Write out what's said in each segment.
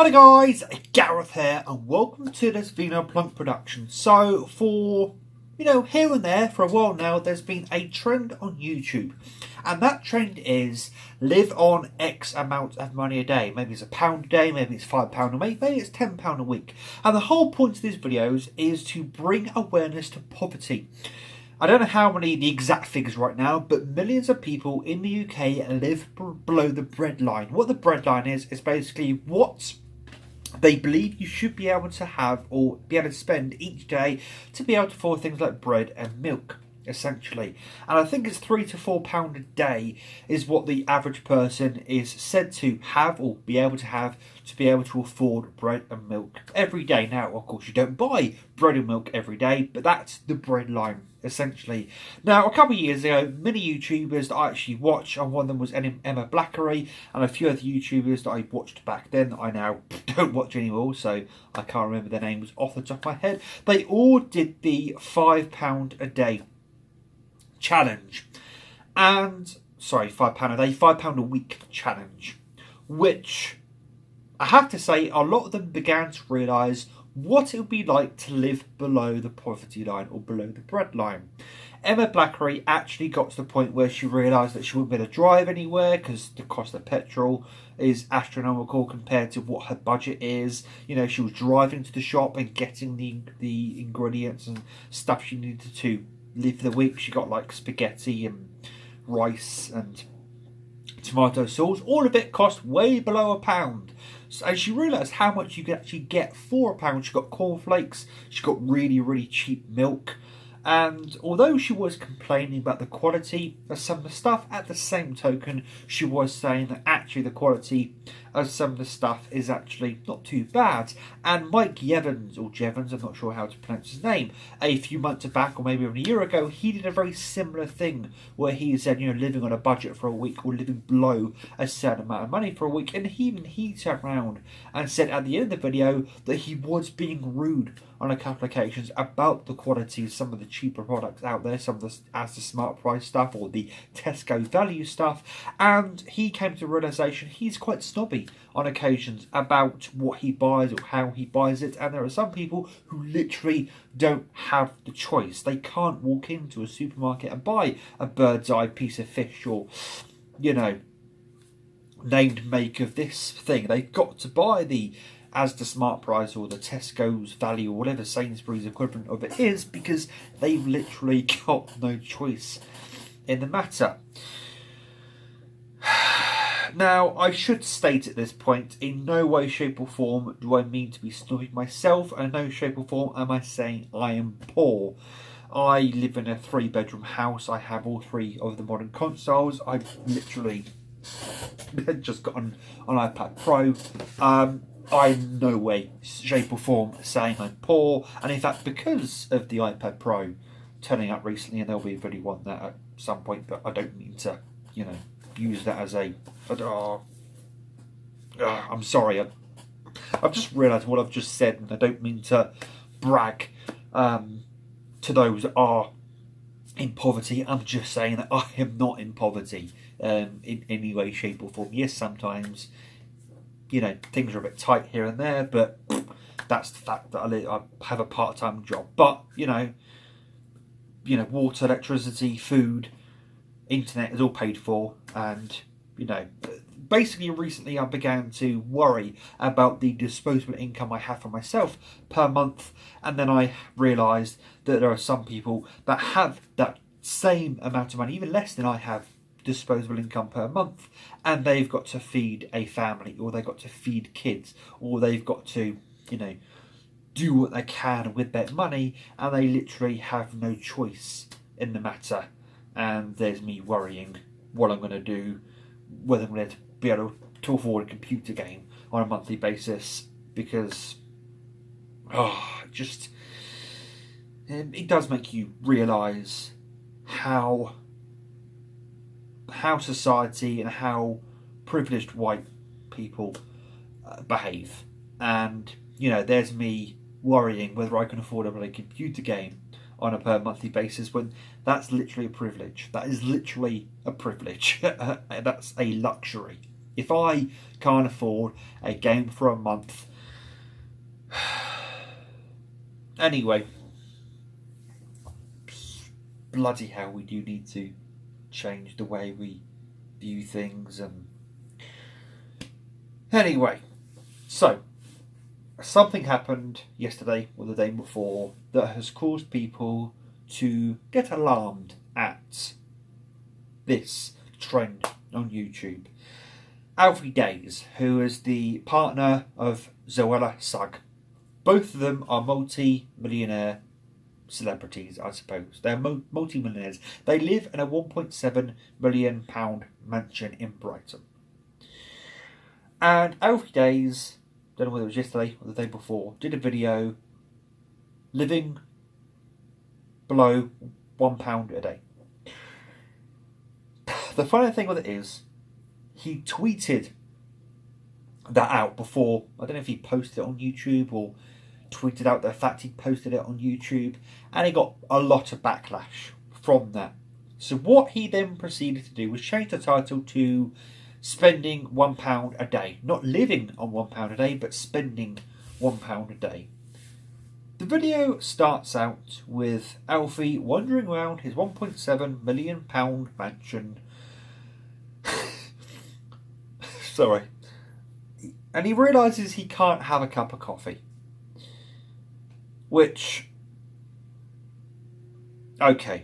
Hi guys, Gareth here and welcome to this Vino Plunk production. So for, here and there for a while now there's been a trend on YouTube, and that trend is live on X amount of money a day. Maybe it's £1 a day, maybe it's £5 a week, maybe it's £10 a week. And the whole point of these videos is to bring awareness to poverty. I don't know how many the exact figures right now, but millions of people in the UK live below the breadline. What the breadline is basically what they believe you should be able to have or be able to spend each day to be able to afford things like bread and milk, essentially. And I think it's £3 to £4 a day is what the average person is said to have or be able to afford bread and milk every day. Now, of course, you don't buy bread and milk every day, but that's the breadline, essentially. Now, a couple of years ago, many YouTubers that I actually watch, and one of them was Emma Blackery, and a few other YouTubers that I watched back then that I now don't watch anymore, so I can't remember their names off the top of my head. They all did the £5 a day challenge. And, sorry, £5 a day, £5 a week challenge, which I have to say, a lot of them began to realise what it would be like to live below the poverty line or below the bread line. Emma Blackery actually got to the point where she realised that she wouldn't be able to drive anywhere because the cost of petrol is astronomical compared to what her budget is. You know, she was driving to the shop and getting the ingredients and stuff she needed to live for the week. She got like spaghetti and rice and tomato sauce. All of it cost way below £1. And she realised how much you could actually get for £1. She got cornflakes, she got really cheap milk. And although she was complaining about the quality of some of the stuff, at the same token, she was saying that actually the quality of some of the stuff is actually not too bad. And Mike Evans, or Jevons, I'm not sure how to pronounce his name, a few months back, or maybe even a year ago, he did a very similar thing where he said, living on a budget for a week or living below a certain amount of money for a week. And he turned around and said at the end of the video that he was being rude on a couple of occasions about the quality of some of the cheaper products out there, some of the Asda Smart Price stuff or the Tesco value stuff, and he came to the realisation he's quite snobby on occasions about what he buys or how he buys it. And there are some people who literally don't have the choice. They can't walk into a supermarket and buy a bird's eye piece of fish or, named make of this thing. They've got to buy the Asda Smart Price or the Tesco's value or whatever Sainsbury's equivalent of it is, because they've literally got no choice in the matter. Now, I should state at this point, in no way, shape or form do I mean to be snobby myself, and in no shape or form am I saying I am poor. I live in a 3-bedroom house. I have all 3 of the modern consoles. I've literally just got an iPad Pro. I'm in no way, shape or form saying I'm poor, and in fact, because of the iPad Pro turning up recently, and there'll be a video on that at some point, but I don't mean to, use that as a. I'm sorry. I've just realised what I've just said, and I don't mean to brag to those that are in poverty. I'm just saying that I am not in poverty in any way, shape or form. Yes, sometimes things are a bit tight here and there, but that's the fact that I have a part-time job. But water, electricity, food, internet is all paid for, and basically recently I began to worry about the disposable income I have for myself per month, and then I realised that there are some people that have that same amount of money, even less than I have, disposable income per month, and they've got to feed a family, or they've got to feed kids, or they've got to do what they can with their money, and they literally have no choice in the matter. And there's me worrying what I'm going to do, whether I'm going to be able to afford a computer game on a monthly basis, because it does make you realise how society and how privileged white people behave. And there's me worrying whether I can afford a computer game on a per monthly basis, when that's literally a privilege. That is literally a privilege. That's a luxury. If I can't afford a game for a month... Anyway, bloody hell, we do need to change the way we view things. And anyway, so something happened yesterday or the day before that has caused people to get alarmed at this trend on YouTube. Alfie Deyes, who is the partner of Zoella Sugg, both of them are multi-millionaire celebrities, I suppose. They're multi-millionaires. They live in a £1.7 million mansion in Brighton. And Alfie Deyes, don't know whether it was yesterday or the day before, did a video living below £1 a day. The funny thing with it is, he tweeted that out before. I don't know if he posted it on YouTube or tweeted out the fact he posted it on YouTube, and he got a lot of backlash from that. So what he then proceeded to do was change the title to spending £1 a day. Not living on £1 a day, but spending £1 a day. The video starts out with Alfie wandering around his £1.7 million mansion. Sorry. And he realises he can't have a cup of coffee. Which, okay,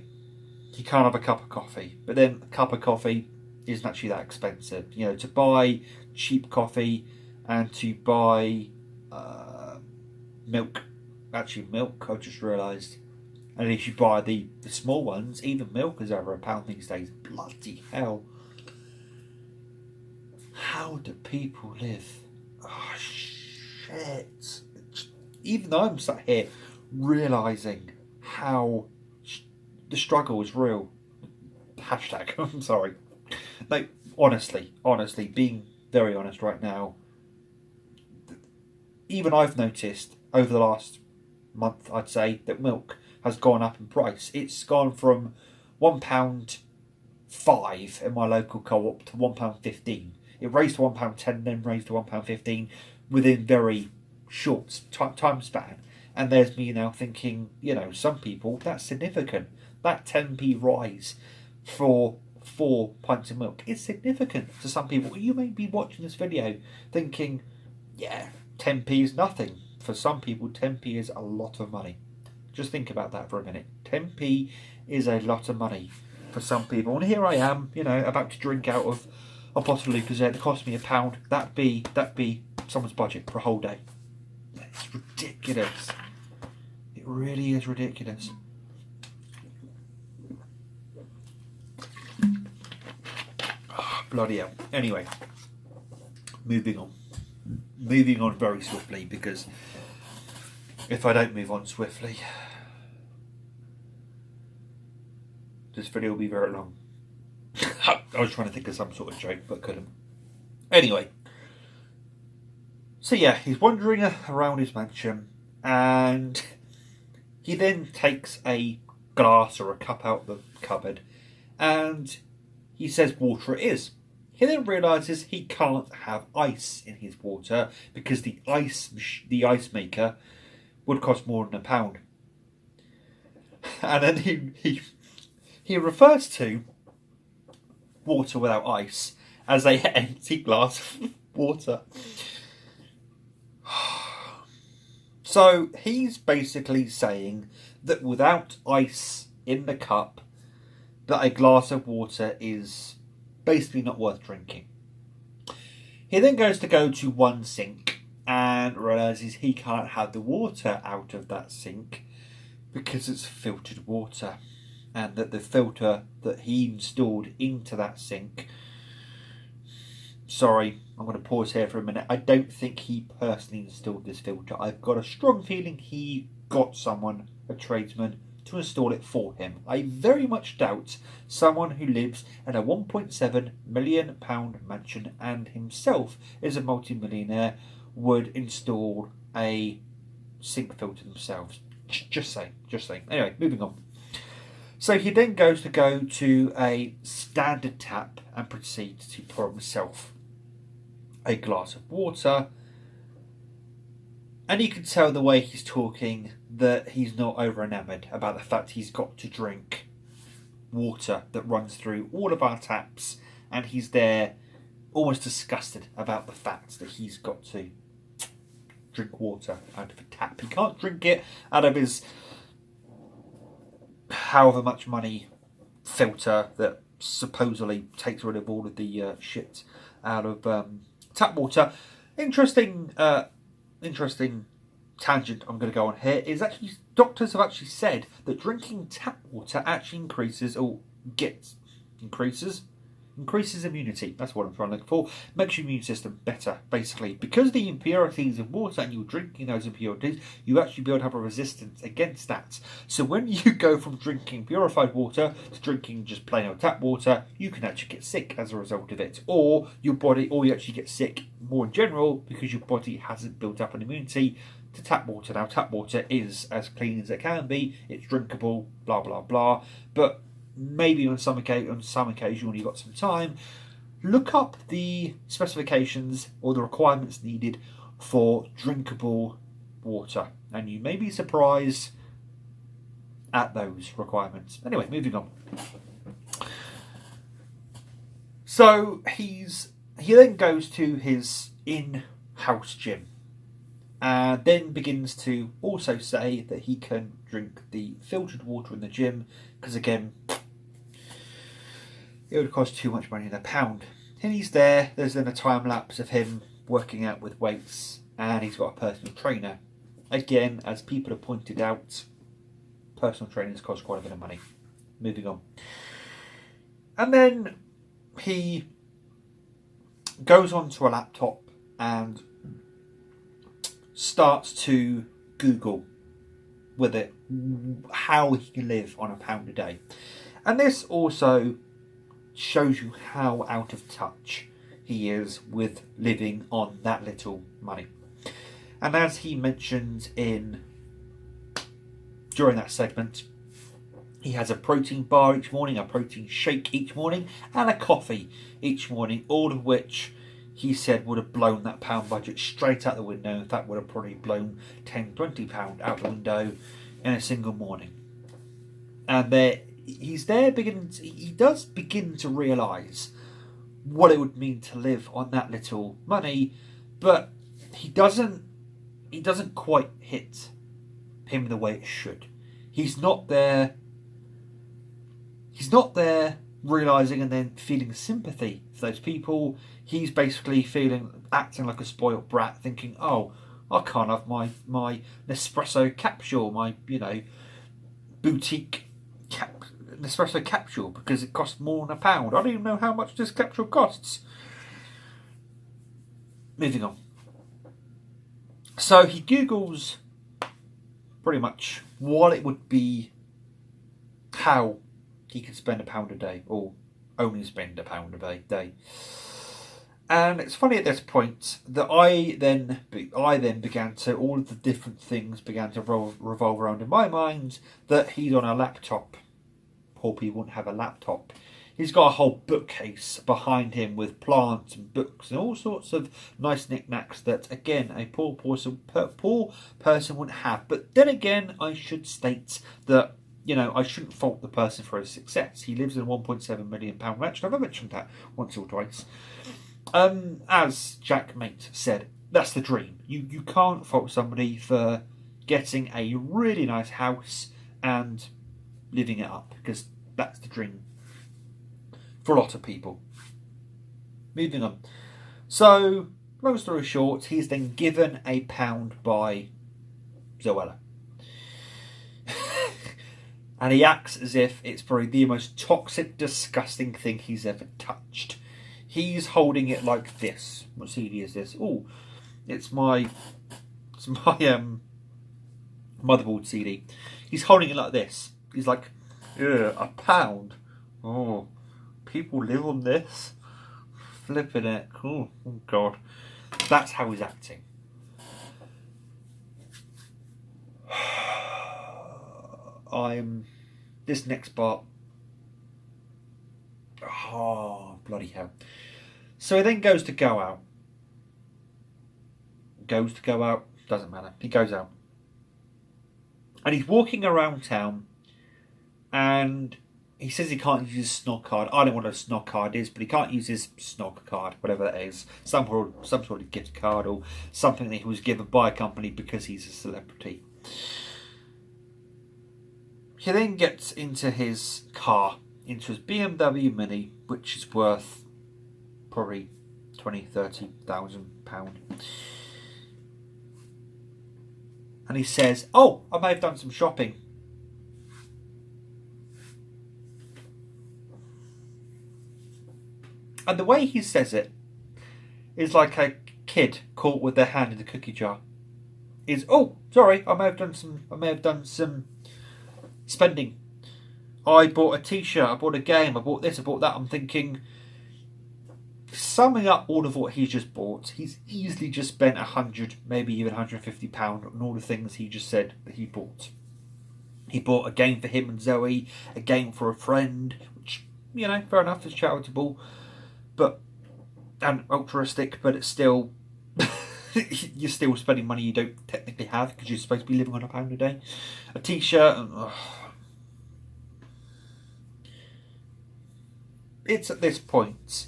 he can't have a cup of coffee. But then a cup of coffee isn't actually that expensive. You know, to buy cheap coffee and to buy milk. Actually, milk, I just realised. And if you buy the small ones, even milk is over £1 these days. Bloody hell. How do people live? Oh, shit. Even though I'm sat here realising how the struggle is real. Hashtag, I'm sorry. Like, honestly, being very honest right now, even I've noticed over the last month, I'd say, that milk has gone up in price. It's gone from £1.05 in my local co-op to £1.15. It raised to £1.10, then raised to £1.15 within very short time span. And there's me now thinking, you know, some people, that's significant. That 10p rise for 4 pints of milk is significant to some people. You may be watching this video thinking, yeah, 10p is nothing. For some people, 10p is a lot of money. Just think about that for a minute. 10p is a lot of money for some people. And here I am, you know, about to drink out of a bottle of Lucozade that cost me £1. That'd be someone's budget for a whole day. It's ridiculous. It really is ridiculous. Oh, bloody hell. Anyway, moving on. Moving on very swiftly, because if I don't move on swiftly, this video will be very long. I was trying to think of some sort of joke, but couldn't. Anyway. So yeah, he's wandering around his mansion, and he then takes a glass or a cup out of the cupboard, and he says water it is. He then realises he can't have ice in his water because the ice maker would cost more than £1. And then he refers to water without ice as a empty glass of water. So he's basically saying that without ice in the cup, that a glass of water is basically not worth drinking. He then goes to one sink and realises he can't have the water out of that sink because it's filtered water, and that the filter that he installed into that sink... Sorry, I'm going to pause here for a minute. I don't think he personally installed this filter. I've got a strong feeling he got someone, a tradesman, to install it for him. I very much doubt someone who lives in a £1.7 million mansion and himself is a multi-millionaire would install a sink filter themselves. Just saying. Anyway, moving on. So he then goes to a standard tap and proceeds to pour himself a glass of water. And you can tell the way he's talking that he's not over enamoured about the fact he's got to drink water that runs through all of our taps, and he's there almost disgusted about the fact that he's got to drink water out of a tap. He can't drink it out of his however much money filter that supposedly takes rid of all of the shit out of tap water. Interesting tangent I'm going to go on here is actually doctors have actually said that drinking tap water actually increases immunity. That's what I'm trying to look for. Makes your immune system better, basically. Because the impurities of water and you're drinking those impurities, you actually build up a resistance against that. So when you go from drinking purified water to drinking just plain old tap water, you can actually get sick as a result of it. Or you actually get sick more in general because your body hasn't built up an immunity to tap water. Now, tap water is as clean as it can be. It's drinkable, blah, blah, blah. But maybe on some occasion when you've got some time, look up the specifications or the requirements needed for drinkable water, and you may be surprised at those requirements. Anyway, moving on. So he then goes to his in-house gym, and then begins to also say that he can drink the filtered water in the gym because, again, it would cost too much money in a pound. And he's there. There's then a time lapse of him working out with weights, and he's got a personal trainer. Again, as people have pointed out, personal trainers cost quite a bit of money. Moving on. And then he goes onto a laptop and starts to Google with it how he can live on £1 a day. And this also shows you how out of touch he is with living on that little money. And as he mentioned during that segment, he has a protein bar each morning, a protein shake each morning, and a coffee each morning, all of which he said would have blown that pound budget straight out the window. In fact, would have probably blown £10-20 out the window in a single morning. And he does begin to realise what it would mean to live on that little money, but he doesn't quite hit him the way it should. He's not there realising and then feeling sympathy for those people. He's basically acting like a spoilt brat, thinking, oh, I can't have my Nespresso capsule, my boutique Nespresso capsule because it costs more than £1. I don't even know how much this capsule costs. Moving on. So he Googles pretty much what it would be, how he could spend £1 a day, or only spend £1 a day. And it's funny at this point that I then began to, all of the different things began to revolve around in my mind that he's on a laptop. Poor people wouldn't have a laptop. He's got a whole bookcase behind him with plants and books and all sorts of nice knickknacks that, again, a poor person wouldn't have. But then again, I should state that, I shouldn't fault the person for his success. He lives in a £1.7 million mansion. I've mentioned that once or twice. As Jack Mate said, that's the dream. You can't fault somebody for getting a really nice house and living it up, because that's the dream for a lot of people. Moving on. So, long story short, he's then given £1 by Zoella. And he acts as if it's probably the most toxic, disgusting thing he's ever touched. He's holding it like this. What CD is this? Oh, it's my motherboard CD. He's holding it like this. He's like, £1. Oh, people live on this. Flipping it. Oh God. That's how he's acting. This next part. Oh, bloody hell. So he then goes to go out. goes to go out. Doesn't matter. He goes out. And he's walking around town, and he says he can't use his snog card. I don't know what a snog card is, but he can't use his snog card, whatever that is. Some sort of gift card or something that he was given by a company because he's a celebrity. He then gets into his car, into his BMW Mini, which is worth probably £20,000-30,000. And he says, "Oh, I may have done some shopping." And the way he says it is like a kid caught with their hand in the cookie jar. Is, "Oh, sorry, I may have done some spending. I bought a t-shirt, I bought a game, I bought this, I bought that." I'm thinking, summing up all of what he's just bought, he's easily just spent £100, maybe even £150 on all the things he just said that he bought. He bought a game for him and Zoe, a game for a friend, which, you know, fair enough, is charitable, but and altruistic, but it's still you're still spending money you don't technically have because you're supposed to be living on £1 a day. A t-shirt, and it's at this point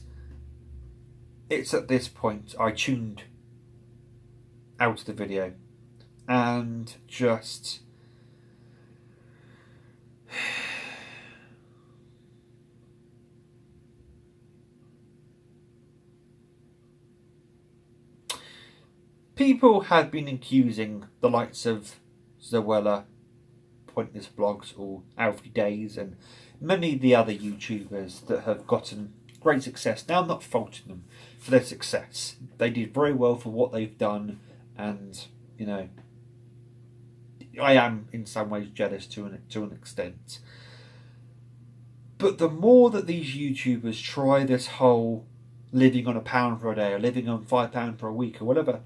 I tuned out of the video and just people have been accusing the likes of Zoella, Pointless Vlogs, or Alfie Deyes, and many of the other YouTubers that have gotten great success. Now, I'm not faulting them for their success. They did very well for what they've done, and, you know, I am in some ways jealous to an extent. But the more that these YouTubers try this whole living on £1 for a day or living on £5 for a week or whatever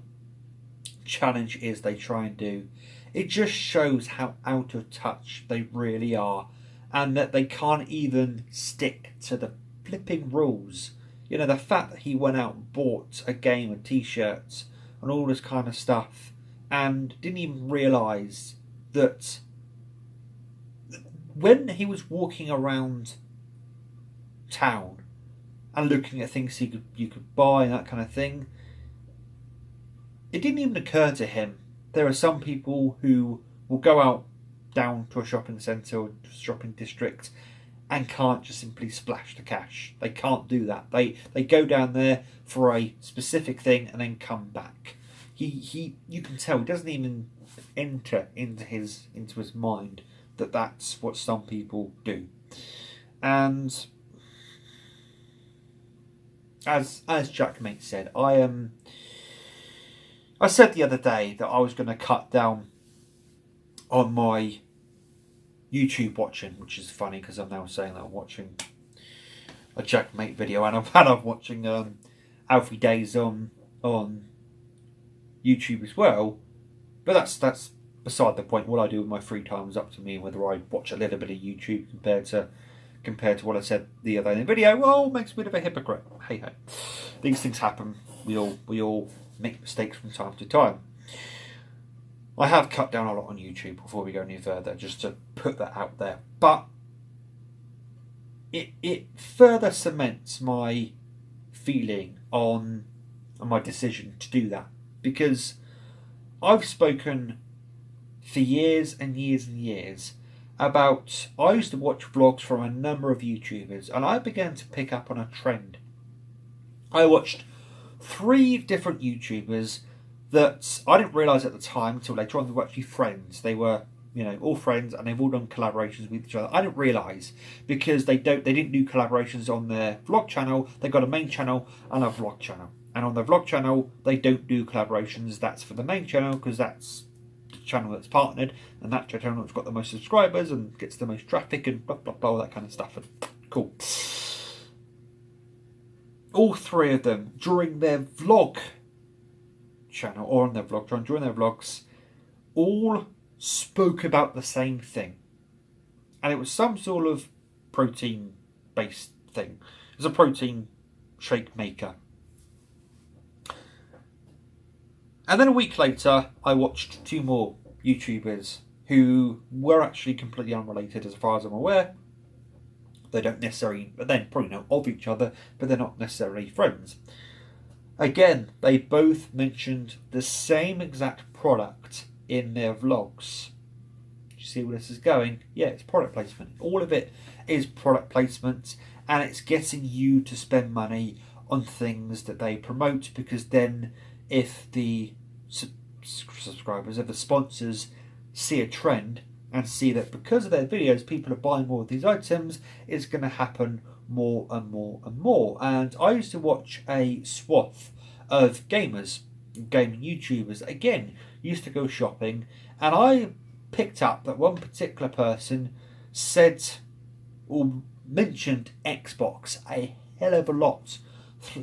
challenge is they try and do, it just shows how out of touch they really are, and that they can't even stick to the flipping rules. You know, the fact that he went out and bought a game of t-shirts and all this kind of stuff and didn't even realise that when he was walking around town and looking at things you could buy and that kind of thing, it didn't even occur to him. There are some people who will go out down to a shopping centre or shopping district and can't just simply splash the cash. They can't do that. They go down there for a specific thing and then come back. He you can tell it doesn't even enter into his mind that that's what some people do. And as Jackmate said, I said the other day that I was going to cut down on my YouTube watching, which is funny because I'm now saying that I'm watching a Jackmate video and I'm watching Alfie Deyes on YouTube as well. But that's beside the point. What I do with my free time is up to me. Whether I watch a little bit of YouTube compared to what I said the other day in the video, well, makes me a bit of a hypocrite. Hey ho, these things happen. We all make mistakes from time to time. I have cut down a lot on YouTube before we go any further, just to put that out there. But it further cements my feeling on my decision to do that, because I've spoken for years and years and years about, I used to watch vlogs from a number of YouTubers, and I began to pick up on a trend. I watched 3 different YouTubers that I didn't realise at the time until later on they were actually friends. They were, you know, all friends, and they've all done collaborations with each other. I didn't realise, because they didn't do collaborations on their vlog channel. They've got a main channel and a vlog channel. And on their vlog channel, they don't do collaborations. That's for the main channel, because that's the channel that's partnered, and that channel that's got the most subscribers and gets the most traffic and blah, blah, blah, all that kind of stuff. And cool. All 3 of them, during their vlog channel, or on their vlog channel, during their vlogs, all spoke about the same thing. And it was some sort of protein-based thing. It was a protein shake maker. And then a week later, I watched 2 more YouTubers who were actually completely unrelated as far as I'm aware. They don't necessarily, but then probably know of each other, but they're not necessarily friends. Again, they both mentioned the same exact product in their vlogs. Do you see where this is going? Yeah, it's product placement. All of it is product placement, and it's getting you to spend money on things that they promote, because then if the subscribers, if the sponsors see a trend and see that because of their videos people are buying more of these items, it's going to happen more and more and more. And I used to watch a swath of gamers, gaming YouTubers, again, used to go shopping, and I picked up that one particular person said or mentioned Xbox a hell of a lot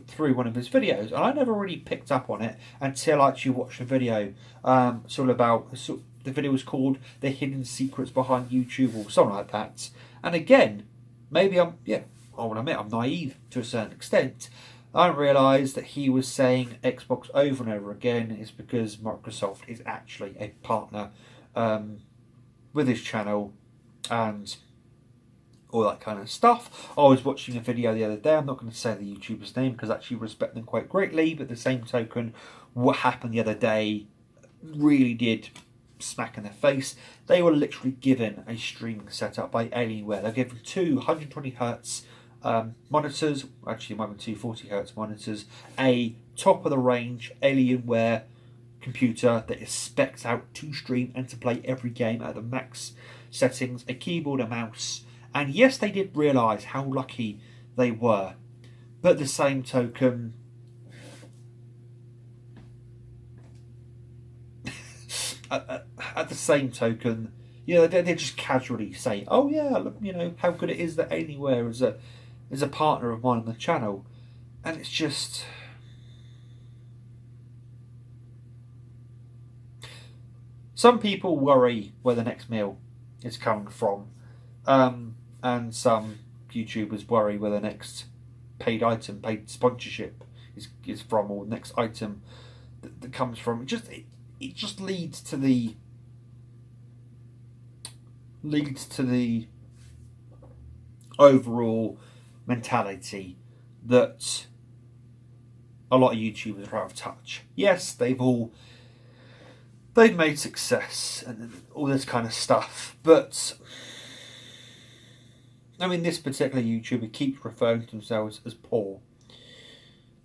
through one of his videos, and I never really picked up on it until I actually watched the video. The video was called "The Hidden Secrets Behind YouTube" or something like that. And again, maybe I will admit I'm naive to a certain extent. I didn't realise that he was saying Xbox over and over again is because Microsoft is actually a partner with his channel and all that kind of stuff. I was watching a video the other day, I'm not going to say the YouTuber's name because I actually respect them quite greatly, but the same token, what happened the other day really did smack in their face. They were literally given a streaming setup by Alienware. They're given two 120Hz monitors, actually might be 240Hz monitors, a top of the range Alienware computer that is spec'd out to stream and to play every game at the max settings, a keyboard, a mouse. And yes, they did realise how lucky they were, but the same token, at the same token, you know, they just casually say, "Oh yeah, look, you know how good it is that Alienware is a partner of mine on the channel," and it's just. Some people worry where the next meal is coming from. And some YouTubers worry where the next paid sponsorship is from, or next item that comes from. It just leads to the overall mentality that a lot of YouTubers are out of touch. Yes, they've made success and all this kind of stuff, but I mean, this particular YouTuber keeps referring to themselves as poor.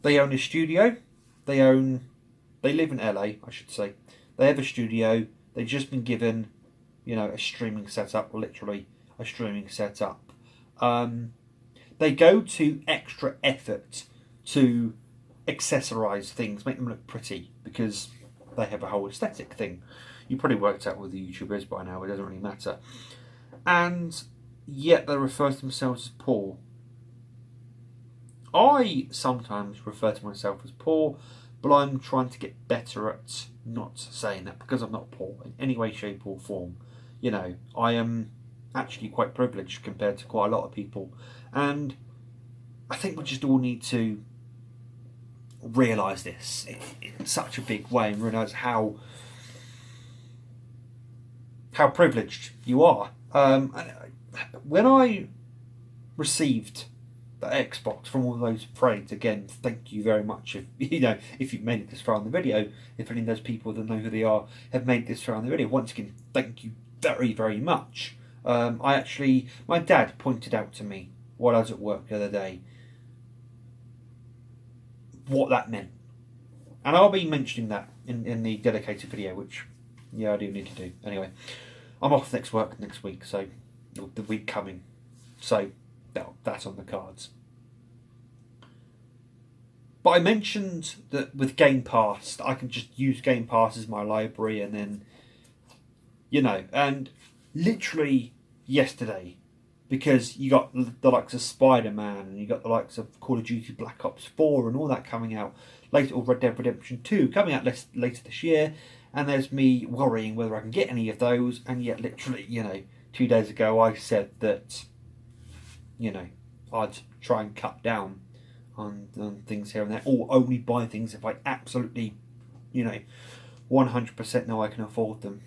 They own a studio. They live in LA, I should say. They have a studio. They've just been given, you know, a streaming setup, literally a streaming setup. They go to extra effort to accessorize things, make them look pretty, because they have a whole aesthetic thing. You probably worked out with the YouTubers by now, it doesn't really matter. And yet they refer to themselves as poor. I sometimes refer to myself as poor, but I'm trying to get better at not saying that, because I'm not poor in any way, shape or form. You know, I am actually quite privileged compared to quite a lot of people, and I think we just all need to realise this in such a big way and realise how privileged you are. When I received the Xbox from all those trades, again, thank you very much if you've made it this far on the video. If any of those people that know who they are have made it this far on the video, once again, thank you very, very much. My dad pointed out to me while I was at work the other day what that meant, and I'll be mentioning that in the dedicated video, which I do need to do. Anyway, I'm off next week, so the week coming, so that's on the cards. But I mentioned that with Game Pass, I can just use Game Pass as my library, and then, and literally yesterday, because you got the likes of Spider-Man, and you got the likes of Call of Duty Black Ops 4 and all that coming out later, or Red Dead Redemption 2 coming out later this year, and there's me worrying whether I can get any of those, and yet literally, 2 days ago I said that, I'd try and cut down on things here and there, or only buy things if I absolutely, 100% know I can afford them.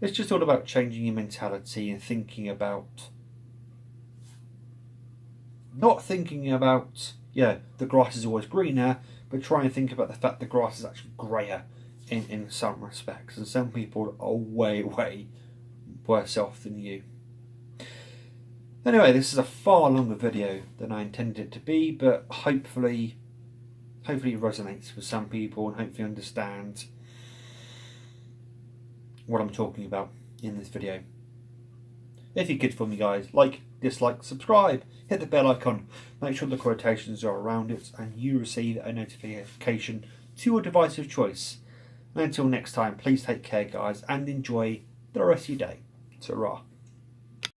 It's just all about changing your mentality and thinking about, not thinking about, the grass is always greener, but try and think about the fact the grass is actually greyer in some respects, and some people are way, way worse off than you. Anyway, this is a far longer video than I intended it to be, but hopefully it resonates with some people and hopefully understand what I'm talking about in this video. If you're good for me, guys, like, dislike, subscribe, hit the bell icon, make sure the quotations are around it, and you receive a notification to your device of choice. And until next time, please take care, guys, and enjoy the rest of your day. Ta-ra.